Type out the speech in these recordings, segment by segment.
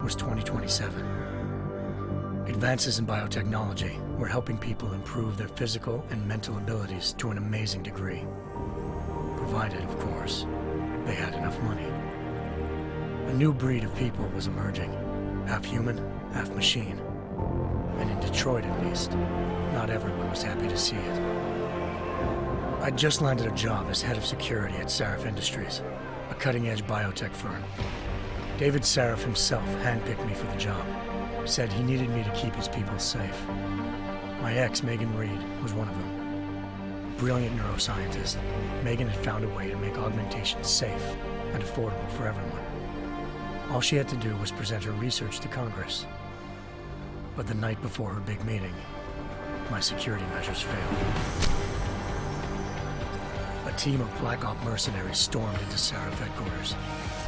was 2027. Advances in biotechnology were helping people improve their physical and mental abilities to an amazing degree. Provided, of course, they had enough money. A new breed of people was emerging, half human, half machine. And in Detroit, at least, not everyone was happy to see it. I'd just landed a job as head of security at Sarif Industries, a cutting-edge biotech firm. David Sarif himself handpicked me for the job, said he needed me to keep his people safe. My ex, Megan Reed, was one of them. Brilliant neuroscientist, Megan had found a way to make augmentation safe and affordable for everyone. All she had to do was present her research to Congress. But the night before her big meeting, my security measures failed. A team of Black Op mercenaries stormed into Sarif headquarters,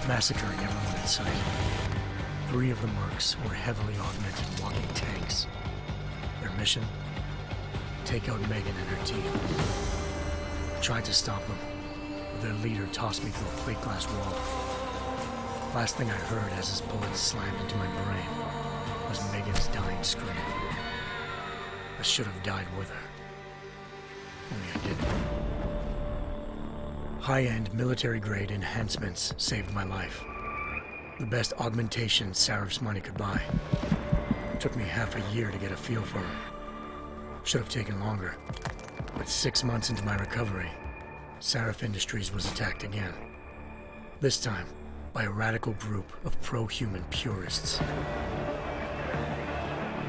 massacring everyone in sight. 3 of the mercs were heavily augmented walking tanks. Their mission? Take out Megan and her team. I tried to stop them, but their leader tossed me through a plate glass wall. Last thing I heard as his bullets slammed into my brain was Megan's dying scream. I should have died with her. Only I didn't. High-end military-grade enhancements saved my life. The best augmentation Sarif's money could buy. It took me half a year to get a feel for her. Should have taken longer. But 6 months into my recovery, Sarif Industries was attacked again. This time, by a radical group of pro-human purists.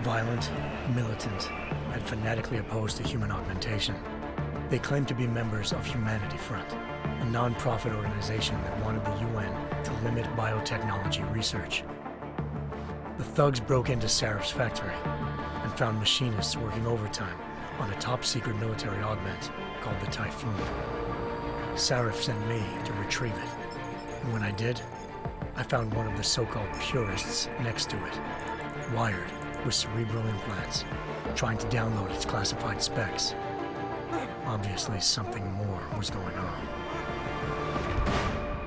Violent, militant, and fanatically opposed to human augmentation. They claimed to be members of Humanity Front, a non-profit organization that wanted the UN to limit biotechnology research. The thugs broke into Sarif's factory and found machinists working overtime on a top-secret military augment called the Typhoon. Sarif sent me to retrieve it, and when I did, I found one of the so-called purists next to it, wired with cerebral implants, trying to download its classified specs. Obviously, something more was going on.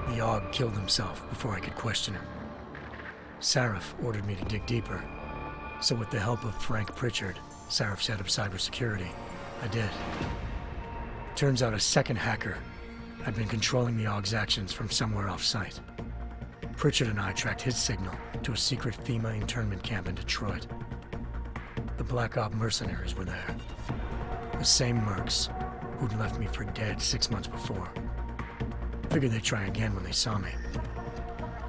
The Aug killed himself before I could question him. Sarif ordered me to dig deeper, so with the help of Frank Pritchard, Sarif's head of cybersecurity, I did. Turns out a second hacker had been controlling the Aug's actions from somewhere off-site. Pritchard and I tracked his signal to a secret FEMA internment camp in Detroit. The Black Op mercenaries were there. The same mercs who'd left me for dead 6 months before. Figured they'd try again when they saw me.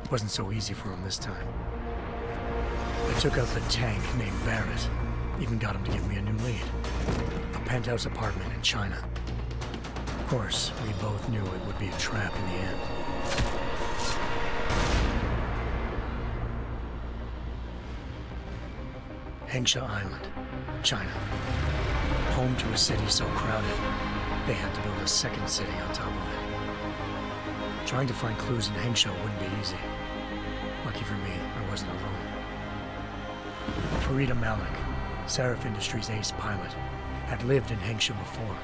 It wasn't so easy for them this time. I took out the tank named Barrett, even got him to give me a new lead. A penthouse apartment in China. Of course, we both knew it would be a trap in the end. Hengsha Island, China. Home to a city so crowded, they had to build a second city on top of it. Trying to find clues in Hengsha wouldn't be easy. Lucky for me, I wasn't alone. Farida Malik, Sarif Industries' ace pilot, had lived in Hengsha before.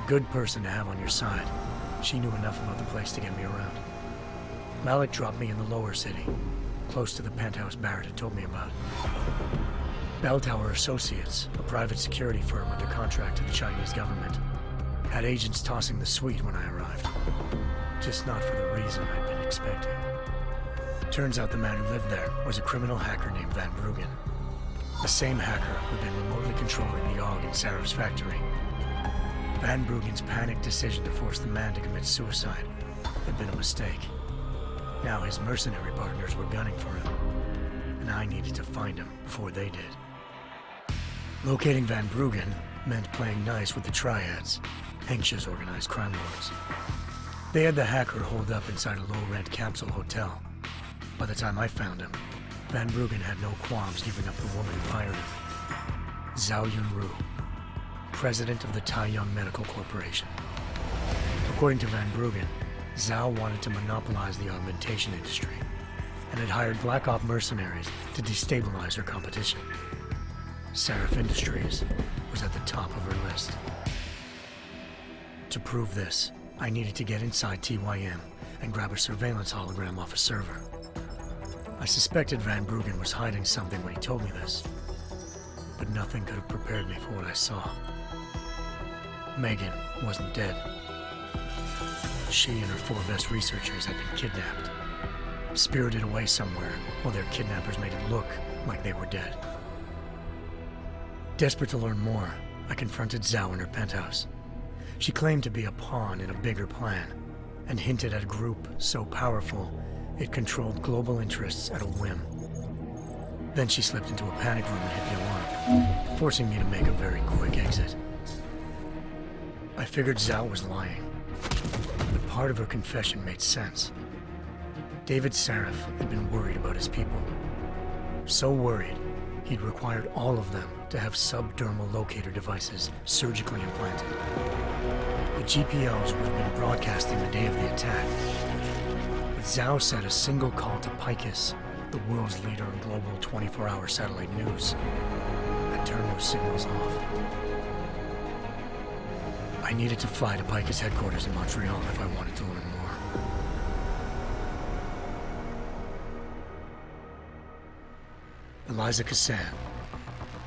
A good person to have on your side. She knew enough about the place to get me around. Malik dropped me in the lower city, close to the penthouse Barrett had told me about. Bell Tower Associates, a private security firm under contract to the Chinese government, had agents tossing the suite when I arrived. Just not for the reason I'd been expecting. Turns out the man who lived there was a criminal hacker named Van Bruggen. The same hacker who'd been remotely controlling the Aug in Sarif's factory. Van Bruggen's panicked decision to force the man to commit suicide had been a mistake. Now his mercenary partners were gunning for him, and I needed to find him before they did. Locating Van Bruggen meant playing nice with the Triads, Hengsha's organized crime lords. They had the hacker holed up inside a low-rent capsule hotel. By the time I found him, Van Bruggen had no qualms giving up the woman who hired him. Zhao Yunru, president of the Taiyang Medical Corporation. According to Van Bruggen, Zhao wanted to monopolize the augmentation industry and had hired Black Op mercenaries to destabilize her competition. Sarif Industries was at the top of her list. To prove this, I needed to get inside TYM and grab a surveillance hologram off a server. I suspected Van Bruggen was hiding something when he told me this, but nothing could have prepared me for what I saw. Megan wasn't dead. She and her 4 best researchers had been kidnapped, spirited away somewhere while their kidnappers made it look like they were dead. Desperate to learn more, I confronted Zhao in her penthouse. She claimed to be a pawn in a bigger plan, and hinted at a group so powerful it controlled global interests at a whim. Then she slipped into a panic room and hit the alarm, forcing me to make a very quick exit. I figured Zhao was lying, but part of her confession made sense. David Sarif had been worried about his people. So worried, he'd required all of them to have subdermal locator devices surgically implanted. The GPOs would have been broadcasting the day of the attack. But Zhao said a single call to Picus, the world's leader in global 24-hour satellite news, had turned those signals off. I needed to fly to Picus headquarters in Montreal if I wanted to learn more. Eliza Cassan,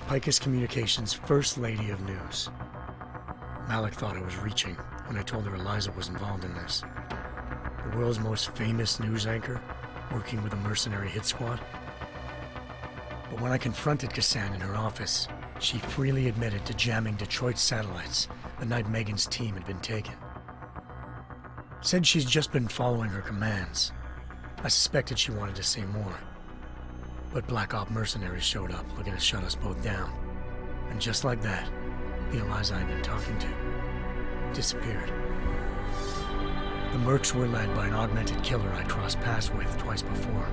Picus Communications' First Lady of News. Malik thought I was reaching when I told her Eliza was involved in this. The world's most famous news anchor, working with a mercenary hit squad. But when I confronted Cassan in her office, she freely admitted to jamming Detroit's satellites the night Megan's team had been taken. Said she's just been following her commands. I suspected she wanted to say more. But Black Op mercenaries showed up looking to shut us both down. And just like that, the Eliza I'd been talking to disappeared. The Mercs were led by an augmented killer I'd crossed paths with twice before,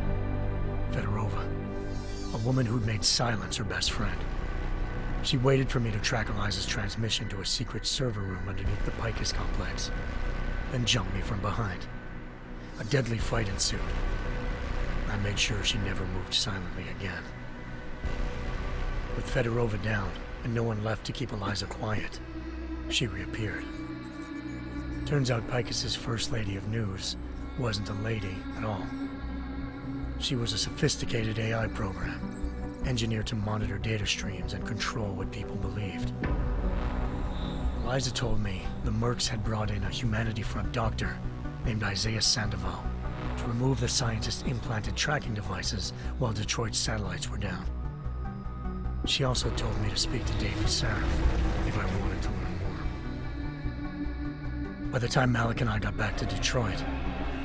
Fedorova, a woman who'd made silence her best friend. She waited for me to track Eliza's transmission to a secret server room underneath the Picus complex, then jumped me from behind. A deadly fight ensued. I made sure she never moved silently again. With Fedorova down and no one left to keep Eliza quiet, she reappeared. Turns out Picus's First Lady of News wasn't a lady at all. She was a sophisticated AI program, engineered to monitor data streams and control what people believed. Eliza told me the Mercs had brought in a Humanity Front doctor named Isaiah Sandoval to remove the scientist's implanted tracking devices while Detroit's satellites were down. She also told me to speak to David Sarif if I wanted to learn more. By the time Malik and I got back to Detroit,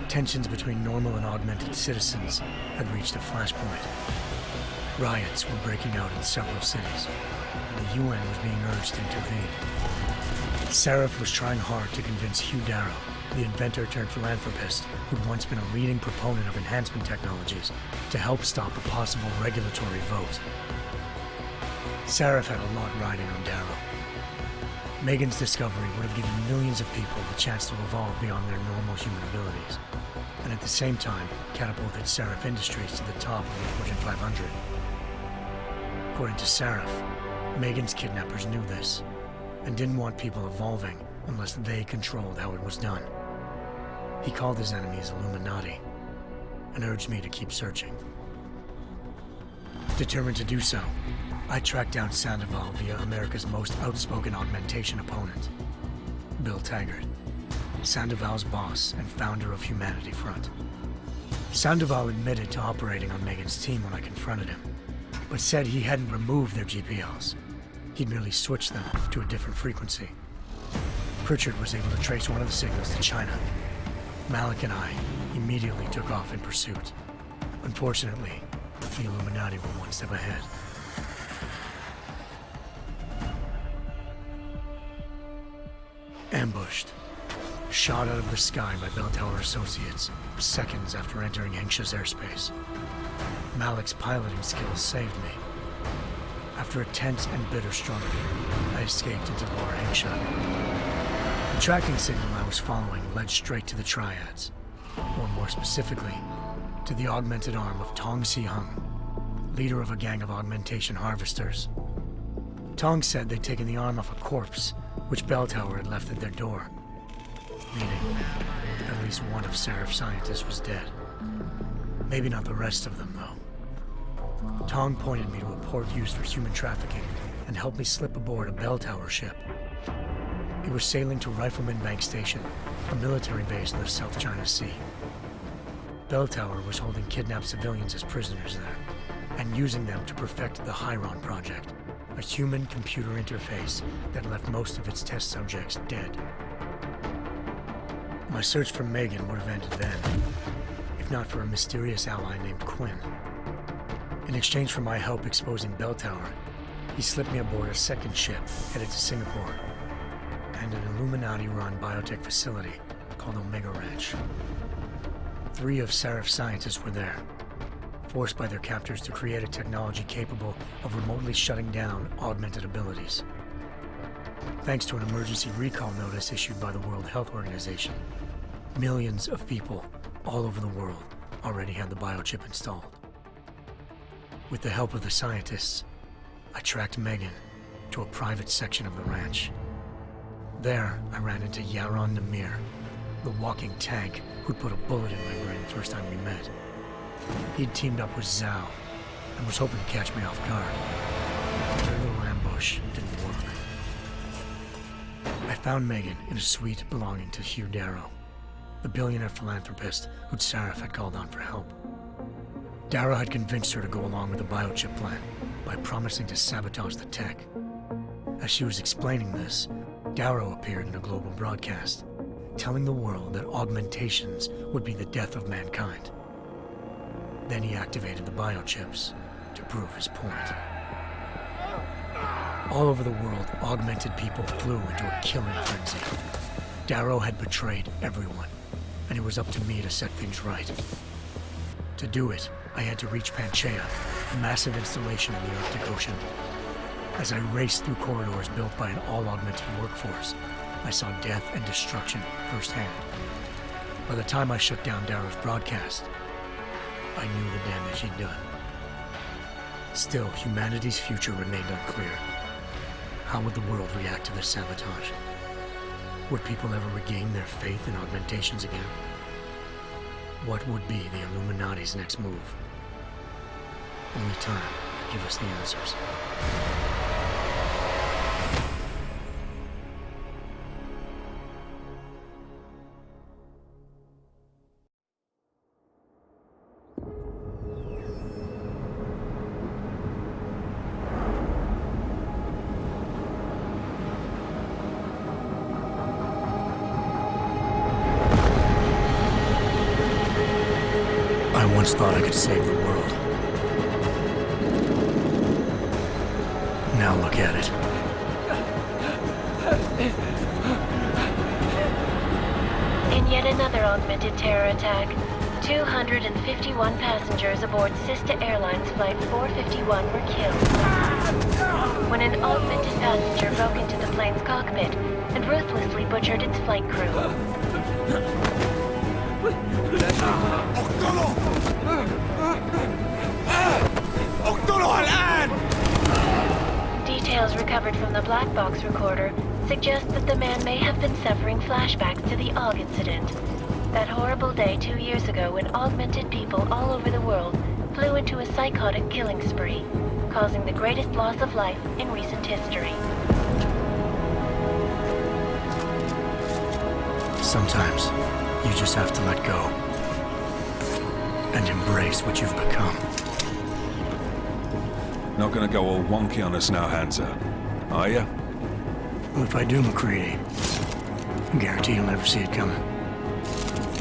tensions between normal and augmented citizens had reached a flashpoint. Riots were breaking out in several cities, and the UN was being urged to intervene. Sarif was trying hard to convince Hugh Darrow, the inventor turned philanthropist who'd once been a leading proponent of enhancement technologies, to help stop a possible regulatory vote. Sarif had a lot riding on Darrow. Megan's discovery would have given millions of people the chance to evolve beyond their normal human abilities, and at the same time catapulted Sarif Industries to the top of the Fortune 500. According to Sarif, Megan's kidnappers knew this, and didn't want people evolving unless they controlled how it was done. He called his enemies Illuminati, and urged me to keep searching. Determined to do so, I tracked down Sandoval via America's most outspoken augmentation opponent, Bill Taggart, Sandoval's boss and founder of Humanity Front. Sandoval admitted to operating on Megan's team when I confronted him, but said he hadn't removed their GPLs. He'd merely switched them to a different frequency. Pritchard was able to trace one of the signals to China. Malik and I immediately took off in pursuit. Unfortunately, the Illuminati were one step ahead. Ambushed. Shot out of the sky by Bell Tower Associates, seconds after entering Hengsha's airspace. Malik's piloting skills saved me. After a tense and bitter struggle, I escaped into Lower Hengsha. The tracking signal I was following led straight to the Triads, or more specifically, to the augmented arm of Tong Si-hung, leader of a gang of augmentation harvesters. Tong said they'd taken the arm off a corpse, which Bell Tower had left at their door, meaning at least one of Sarif's scientists was dead. Maybe not the rest of them, though. Tong pointed me to a port used for human trafficking and helped me slip aboard a bell tower ship. It was sailing to Rifleman Bank Station, a military base in the South China Sea. Bell Tower was holding kidnapped civilians as prisoners there, and using them to perfect the Hyron Project, a human-computer interface that left most of its test subjects dead. My search for Megan would have ended then, if not for a mysterious ally named Quinn. In exchange for my help exposing Bell Tower, he slipped me aboard a second ship headed to Singapore and an Illuminati-run biotech facility called Omega Ranch. 3 of Serif's scientists were there, forced by their captors to create a technology capable of remotely shutting down augmented abilities. Thanks to an emergency recall notice issued by the World Health Organization, millions of people all over the world already had the biochip installed. With the help of the scientists, I tracked Megan to a private section of the ranch. There, I ran into Yaron Namir, the walking tank who'd put a bullet in my brain the first time we met. He'd teamed up with Zhao and was hoping to catch me off guard. Their little ambush didn't work. I found Megan in a suite belonging to Hugh Darrow, the billionaire philanthropist who'd Sarif had called on for help. Darrow had convinced her to go along with the biochip plan by promising to sabotage the tech. As she was explaining this, Darrow appeared in a global broadcast, telling the world that augmentations would be the death of mankind. Then he activated the biochips to prove his point. All over the world, augmented people flew into a killing frenzy. Darrow had betrayed everyone, and it was up to me to set things right. To do it, I had to reach Panchaea, a massive installation in the Arctic Ocean. As I raced through corridors built by an all-augmented workforce, I saw death and destruction firsthand. By the time I shut down Darrow's broadcast, I knew the damage he'd done. Still, humanity's future remained unclear. How would the world react to this sabotage? Would people ever regain their faith in augmentations again? What would be the Illuminati's next move? Only time could give us the answers. I once thought I could save the world. Now look at it. In yet another augmented terror attack, 251 passengers aboard Sister Airlines Flight 451 were killed when an augmented passenger broke into the plane's cockpit and ruthlessly butchered its flight crew. Details recovered from the black box recorder suggest that the man may have been suffering flashbacks to the AUG incident. That horrible day 2 years ago when augmented people all over the world flew into a psychotic killing spree, causing the greatest loss of life in recent history. Sometimes, you just have to let go and embrace what you've become. Not gonna go all wonky on us now, Hansa, are ya? Well, if I do, McCready, I guarantee you'll never see it coming.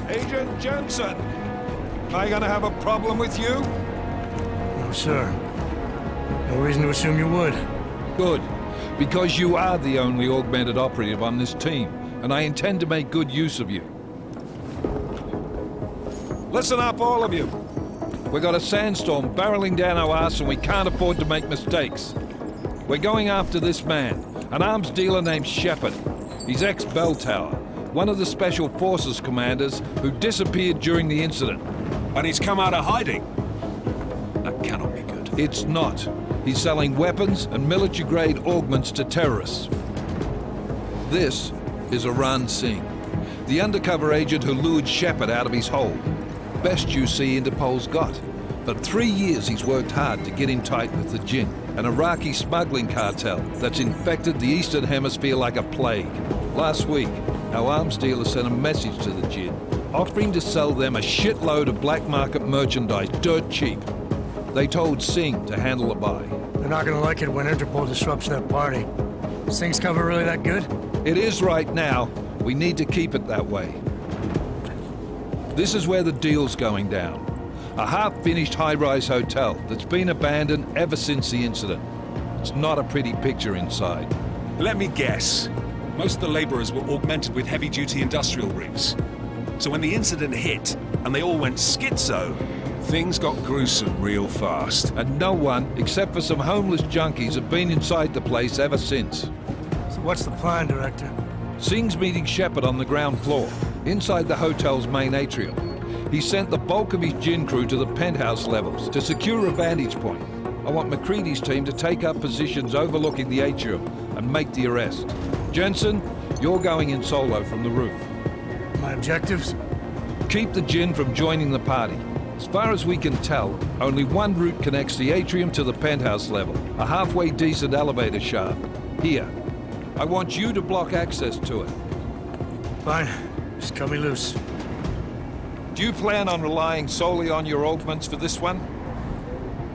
Agent Jensen! Am I gonna have a problem with you? No, sir. No reason to assume you would. Good, because you are the only augmented operative on this team, and I intend to make good use of you. Listen up, all of you. We got a sandstorm barreling down our arse and we can't afford to make mistakes. We're going after this man, an arms dealer named Shepard. He's ex-Bell Tower, one of the Special Forces commanders who disappeared during the incident. And he's come out of hiding. That cannot be good. It's not. He's selling weapons and military-grade augments to terrorists. This is Aran Singh, the undercover agent who lured Shepard out of his hole. Best you see Interpol's got. For 3 years he's worked hard to get in tight with the Jinn, an Iraqi smuggling cartel that's infected the Eastern Hemisphere like a plague. Last week, our arms dealer sent a message to the Jinn, offering to sell them a shitload of black market merchandise dirt cheap. They told Singh to handle the buy. They're not gonna like it when Interpol disrupts that party. Sing's cover really that good? It is right now. We need to keep it that way. This is where the deal's going down. A half-finished high-rise hotel that's been abandoned ever since the incident. It's not a pretty picture inside. Let me guess. Most of the laborers were augmented with heavy-duty industrial rigs. So when the incident hit, and they all went schizo, things got gruesome real fast. And no one, except for some homeless junkies, have been inside the place ever since. So what's the plan, Director? Singh's meeting Shepard on the ground floor, inside the hotel's main atrium. He sent the bulk of his Jinn crew to the penthouse levels to secure a vantage point. I want McCready's team to take up positions overlooking the atrium and make the arrest. Jensen, you're going in solo from the roof. My objectives? Keep the Jinn from joining the party. As far as we can tell, only one route connects the atrium to the penthouse level, a halfway decent elevator shaft. Here. I want you to block access to it. Fine. Just cut me loose. Do you plan on relying solely on your augments for this one?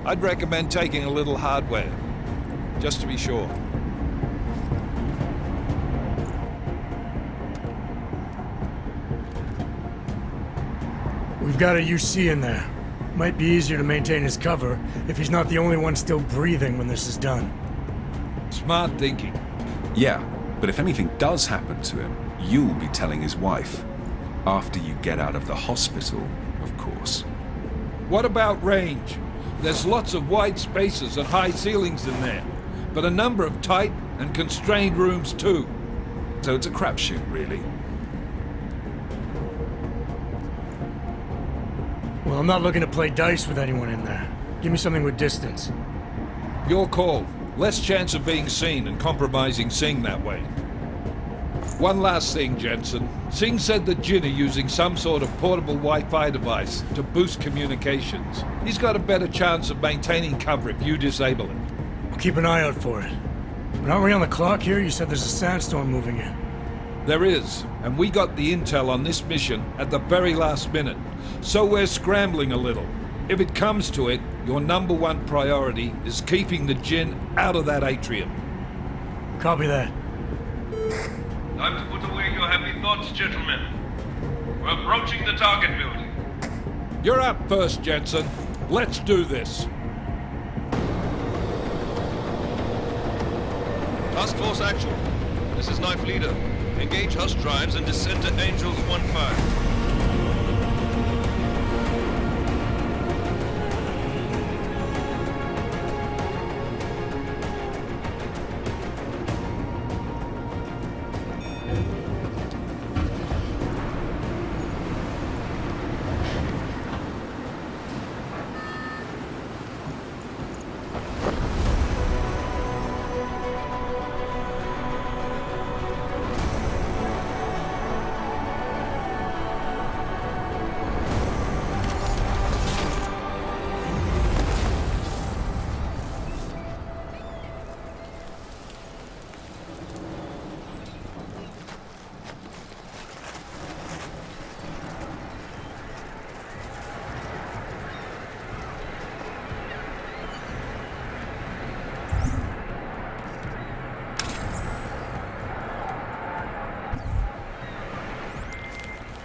I'd recommend taking a little hardware, just to be sure. We've got a UC in there. Might be easier to maintain his cover if he's not the only one still breathing when this is done. Smart thinking. Yeah, but if anything does happen to him, you'll be telling his wife. After you get out of the hospital, of course. What about range? There's lots of wide spaces and high ceilings in there, but a number of tight and constrained rooms too. So it's a crapshoot, really. Well, I'm not looking to play dice with anyone in there. Give me something with distance. Your call. Less chance of being seen and compromising Singh that way. One last thing, Jensen. Singh said the Jinn are using some sort of portable Wi-Fi device to boost communications. He's got a better chance of maintaining cover if you disable it. I'll keep an eye out for it. But aren't we on the clock here? You said there's a sandstorm moving in. There is, and we got the intel on this mission at the very last minute. So we're scrambling a little. If it comes to it, your number one priority is keeping the Jinn out of that atrium. Copy that. Time to put away your happy thoughts, gentlemen. We're approaching the target building. You're up first, Jensen. Let's do this. Task Force Actual. This is Knife Leader. Engage Hush drives and descend to Angels 1-5.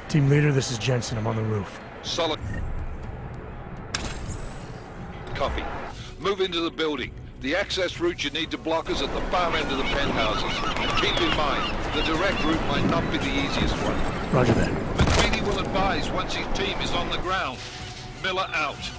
Team leader, this is Jensen. I'm on the roof. Solid. Copy. Move into the building. The access route you need to block is at the far end of the penthouses. And keep in mind, the direct route might not be the easiest one. Roger that. McCready will advise once his team is on the ground. Miller out.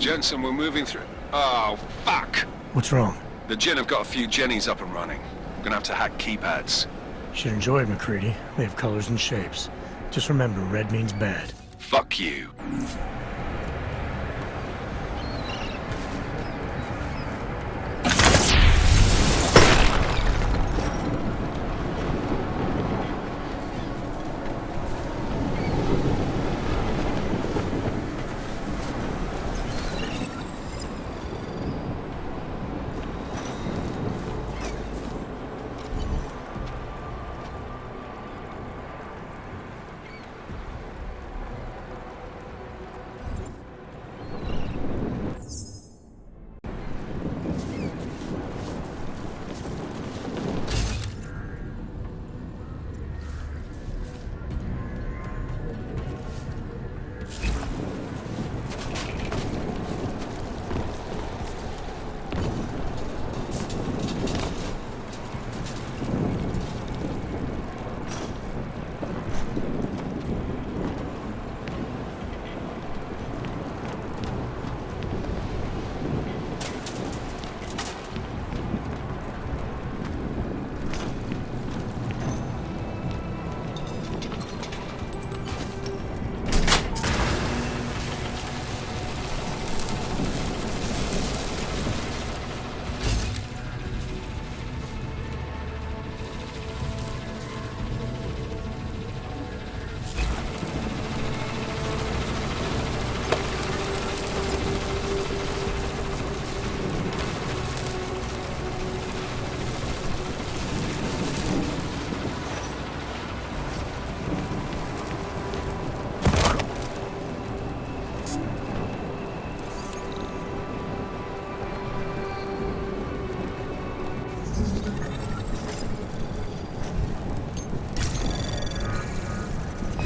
Jensen, we're moving through... Oh, fuck! What's wrong? The Jinn have got a few Jennies up and running. Gonna have to hack keypads. You should enjoy it, McCready. They have colors and shapes. Just remember, red means bad. Fuck you.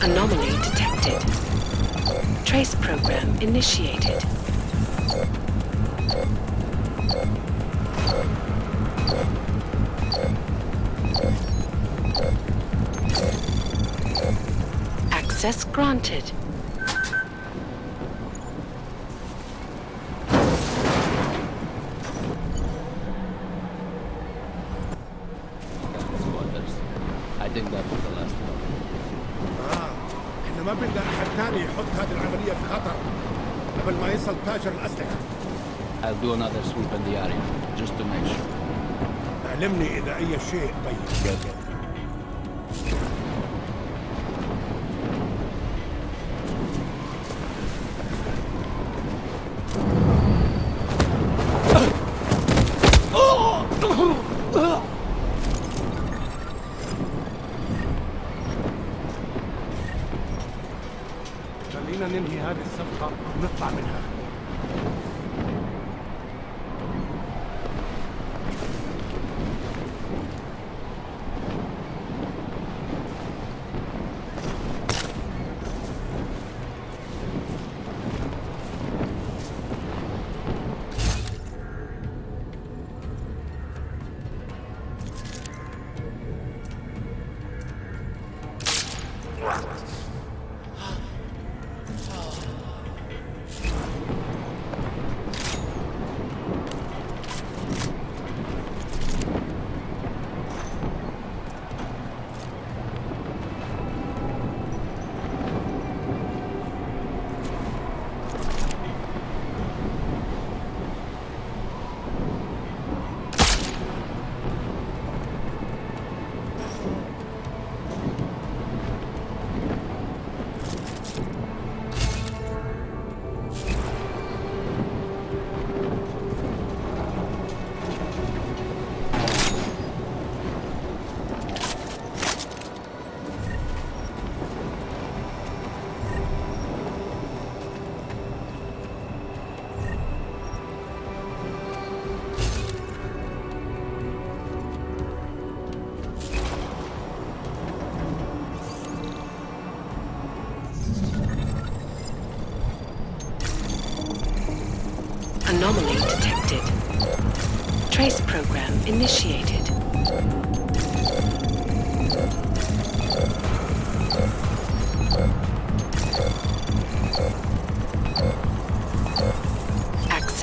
Anomaly detected. Trace program initiated. Access granted. I think that was the last one. احنا ما بدنا احد تاني يحط هذه العملية في خطر قبل ما يصل تاجر الأسلحة. I'll do another sweep in the area, just to make sure. علمني إذا أي شيء طيب. خلينا ننهي هذه الصفقة ونطلع منها. Anomaly detected. Trace program initiated.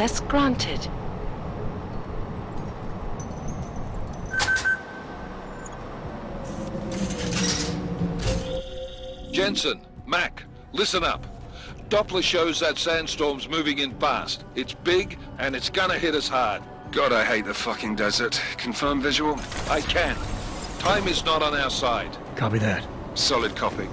Access granted. Jensen, Mac, listen up. Doppler shows that sandstorm's moving in fast. It's big, and it's gonna hit us hard. God, I hate the fucking desert. Confirm visual? I can. Time is not on our side. Copy that. Solid copy.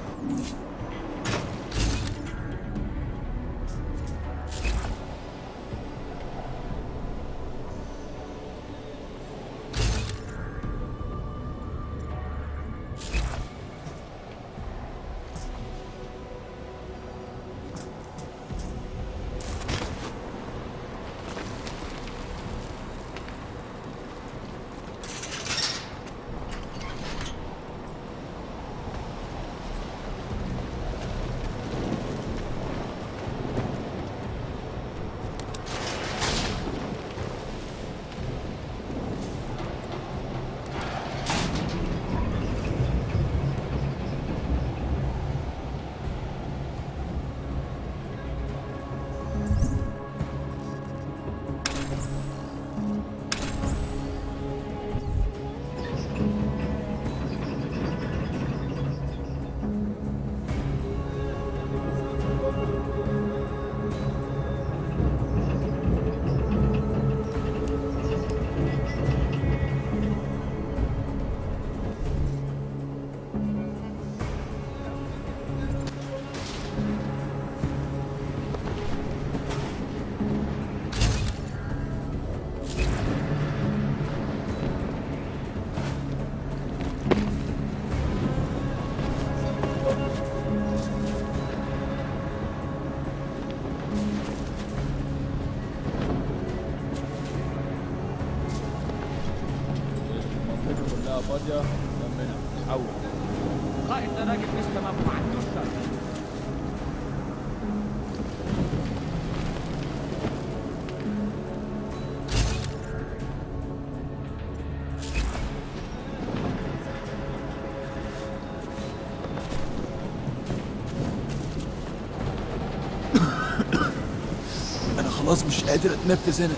فاضية كملها حول قائد ده راجل لسه ما عندوش شر. انا خلاص مش قادر اتنفس هنا.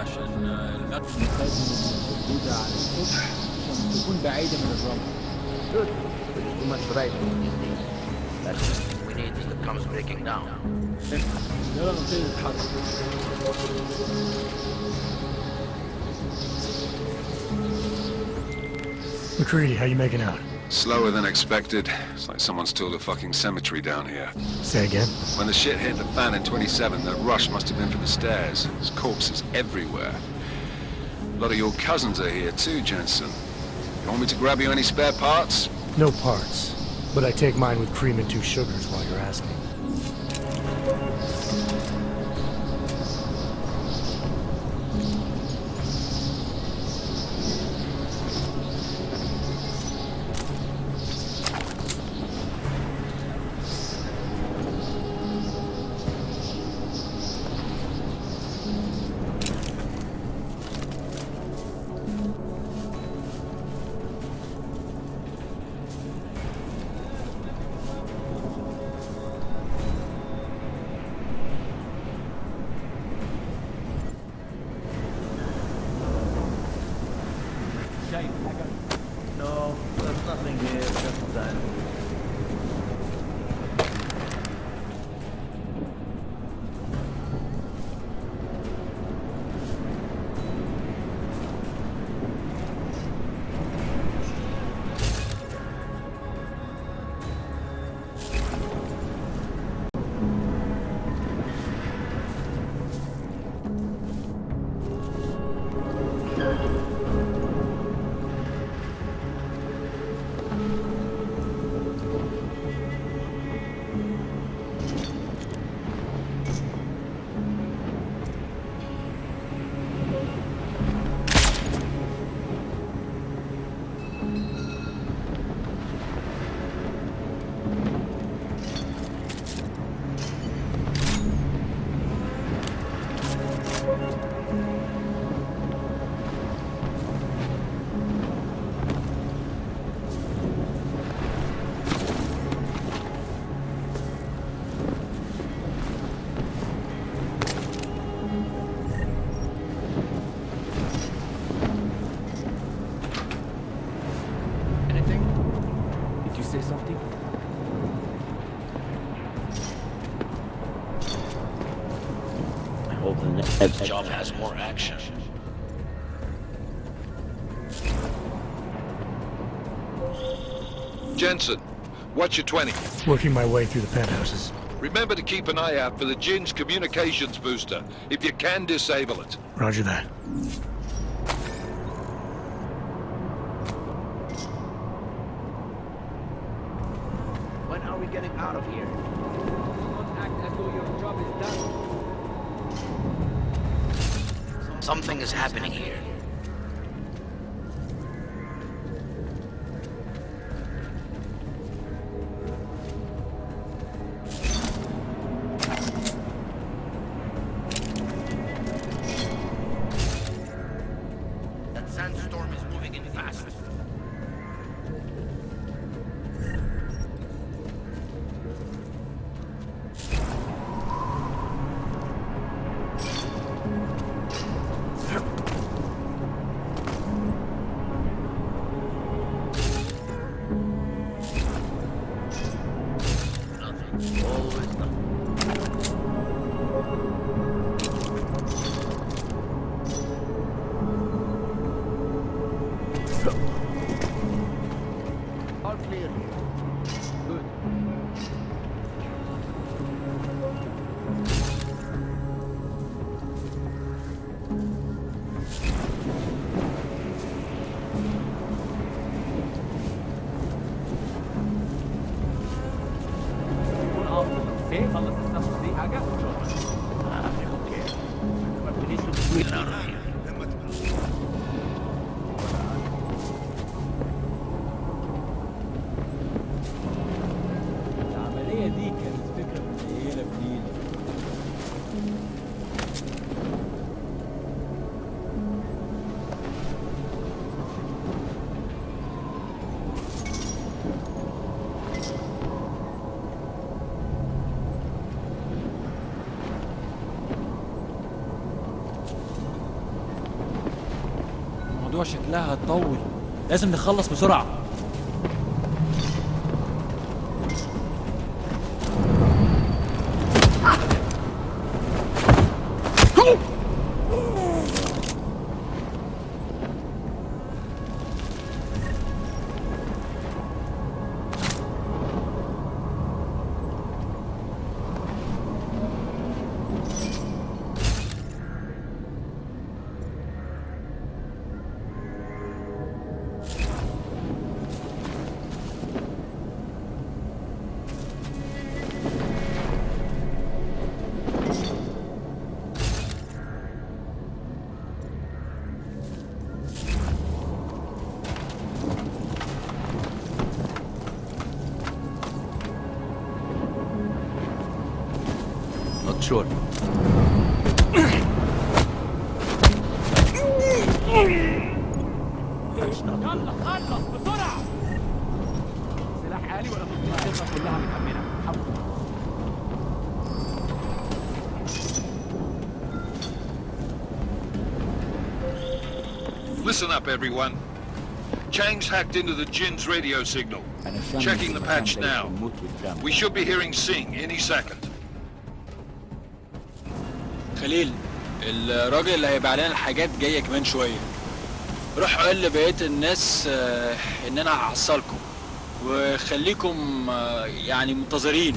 عشان المكنة لازم موجودة على السطح عشان تكون بعيدة من الرمل. Good. There's too much right. That system we need is the comes breaking down. يلا نبتدي نتحرك. McCready, how you making out? Slower than expected. It's like someone's tilled a fucking cemetery down here. Say again? When the shit hit the fan in 27, the rush must have been for the stairs. There's corpses everywhere. A lot of your cousins are here too, Jensen. You want me to grab you any spare parts? No parts. But I take mine with cream and 2 sugars while you're asking. Hope the next job has more action. Jensen, what's your 20? Working my way through the penthouses. Remember to keep an eye out for the Jin's communications booster, if you can disable it. Roger that. When are we getting out of here? Don't act as though your job is done. Something is happening here. That sandstorm is moving in fast. Nothing. Always nothing. All clear. Good. يكون افضل سي خلص السفر دي حاجه Okay. ما بتجيش get out of here. العمليه دي كانت فكره قليله بنيل. الموضوع شكلها هتطول. لازم نخلص بسرعة. Not sure. يلا خلص بسرعه. سلاح آلي ولا تصنيع كلها متأمنة. حاول. Listen up, everyone. Chang's hacked into the Jin's radio signal. Checking the patch now. We should be hearing Sing any second. خليل، الراجل اللي هيبقى علينا الحاجات جاية كمان شوية. روح قول لبقية الناس إن أنا هحصلكم وخليكم يعني منتظرين.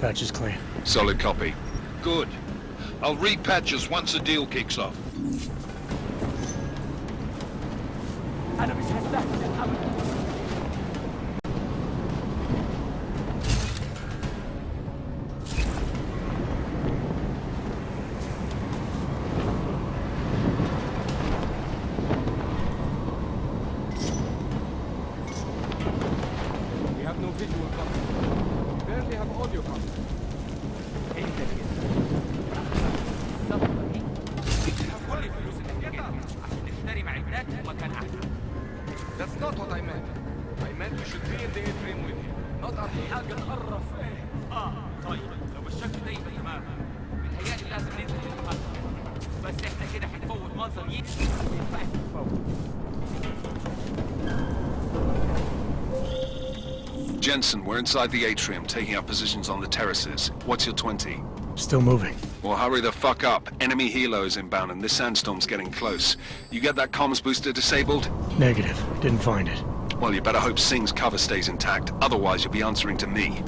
Patch is clean. Solid copy. Good. I'll repatch us once the deal kicks off. أنا مش هستحمل أبدا. We have no visual contact. Barely have audio contact. انت كده. الصفقة دي تديها كل الفلوس اللي في جيبك عشان نشتري معدات ومكان احسن. That's not what I meant. I meant we should be in the atrium with you. Not at the حاجة تقرف ايه. طيب لو بالشكل ده يبقى تمام. متهيألي لازم ننزل للمحطة. بس احنا كده هنفوت منظر ما ينفعش نفوت. Jensen, we're inside the atrium, taking up positions on the terraces. What's your 20? Still moving. Well, hurry the fuck up. Enemy helos inbound and this sandstorm's getting close. You get that comms booster disabled? Negative. Didn't find it. Well, you better hope Singh's cover stays intact. Otherwise, you'll be answering to me.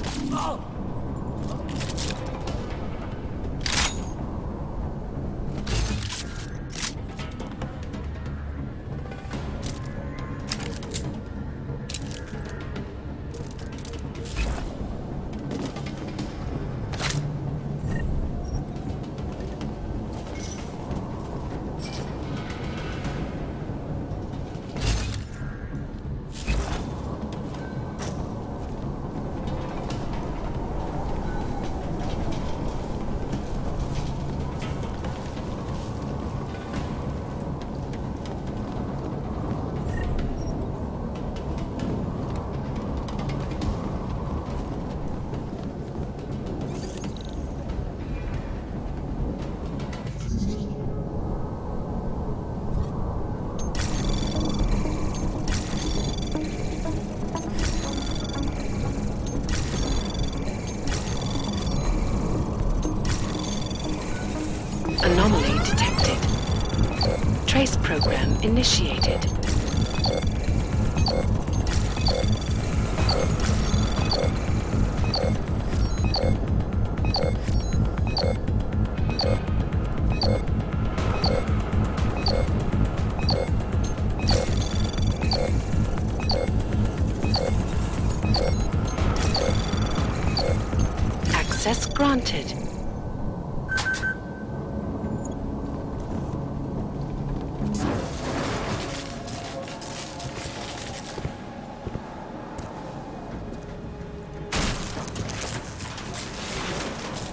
Anomaly detected. Trace program initiated. Access granted.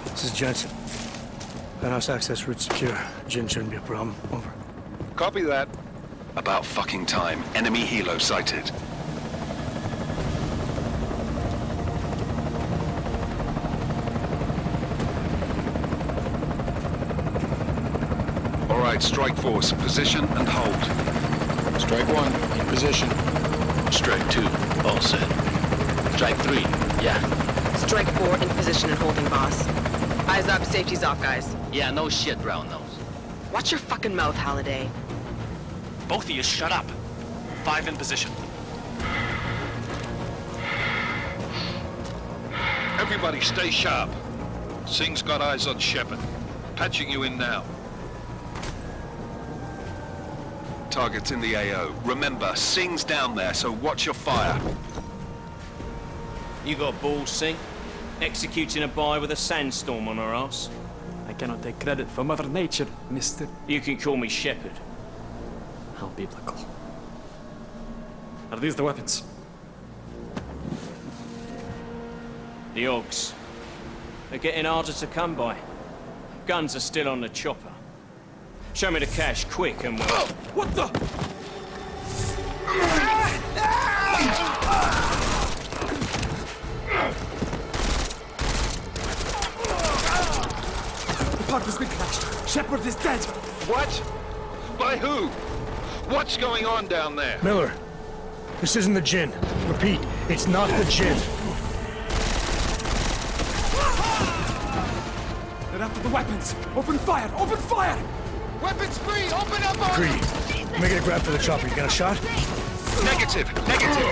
This is Jensen. Penthouse access route secure. Jin shouldn't be a problem. Over. Copy that. About fucking time. Enemy helo sighted. All right, strike force. Position and hold. Strike 1, in position. Strike 2, all set. Strike 3, yeah. Strike 4 in position and holding, boss. Eyes up, safety's off, guys. Yeah, no shit, round nose. Watch your fucking mouth, Halliday. Both of you shut up. 5 in position. Everybody stay sharp. Singh's got eyes on Shepard. Patching you in now. Target's in the AO. Remember, Singh's down there, so watch your fire. You got balls, Singh? Executing a buy with a sandstorm on our ass? I cannot take credit for Mother Nature, mister. You can call me Shepard. How biblical. Are these the weapons? The Ogs. They're getting harder to come by. Guns are still on the chopper. Show me the cash, quick, and we'll... Oh, what the? The park has been crashed. Shepard is dead. What? By who? What's going on down there? Miller, this isn't the Jinn. Repeat, it's not the Jinn. They're after the weapons. Open fire! Open fire! Weapons free! Open up on... Creed, making a grab for the chopper. You got a shot? Negative.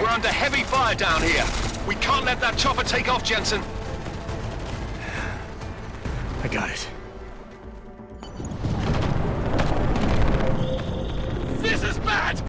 We're under heavy fire down here. We can't let that chopper take off, Jensen. I got it. This is bad!